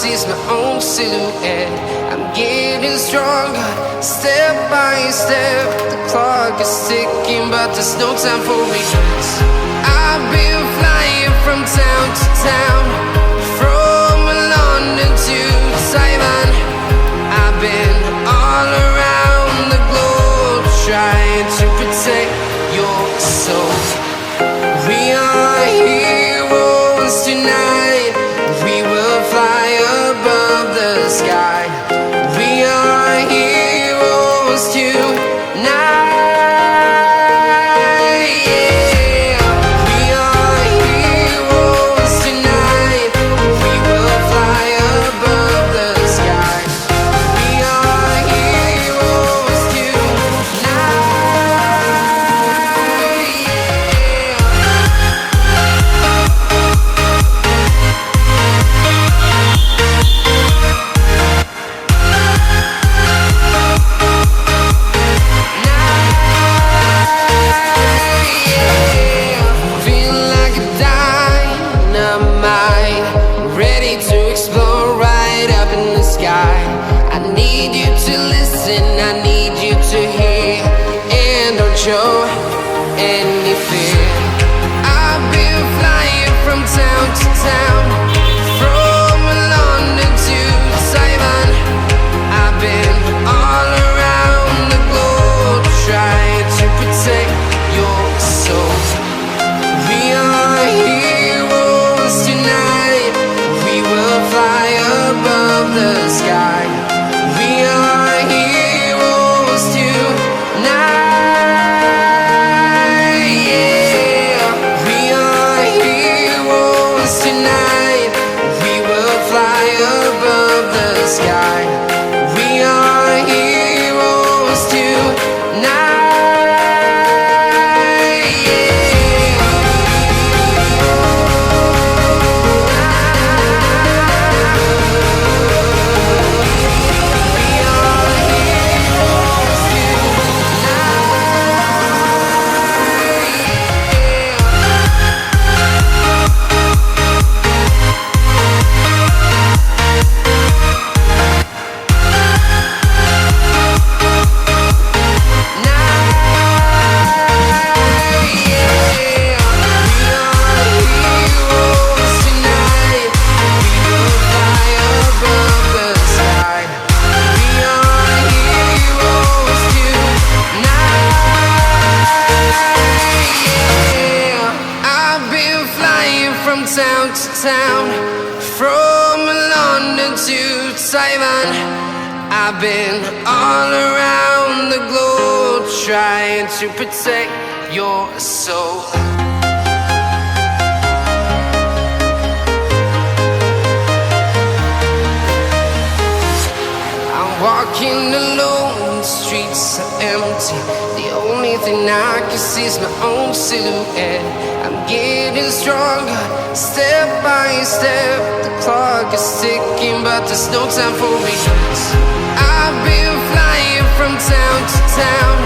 see is my own silhouette. I'm getting stronger, step by step. The clock is ticking, but there's no time for regrets. I've been flying from town to town, from London to Taiwan. I've been all around the globe, trying to protect your soul. We are heroes tonight. We will fly above the sky. We are heroes tonight. Yeah. We are heroes tonight. We will fly above the sky. We are heroes tonight. Feel like a dynamite, ready to explode right up in the sky. I need you to listen, I need you to hear, and don't show any fear. I've been flying from town to town, from London to Taiwan. I've been all around the globe, trying to protect your soul. We are heroes tonight. We will fly above the sky. We are heroes tonight. Yeah. We are heroes tonight. We will fly above the sky. We are heroes tonight. From town to town, from London to Taiwan. I've been all around the globe, trying to protect your soul. I'm walking alone, the streets are empty. The only thing I can see is my own silhouette. I'm getting stronger, step by step. The clock is ticking, but there's no time for regrets. I've been flying from town to town,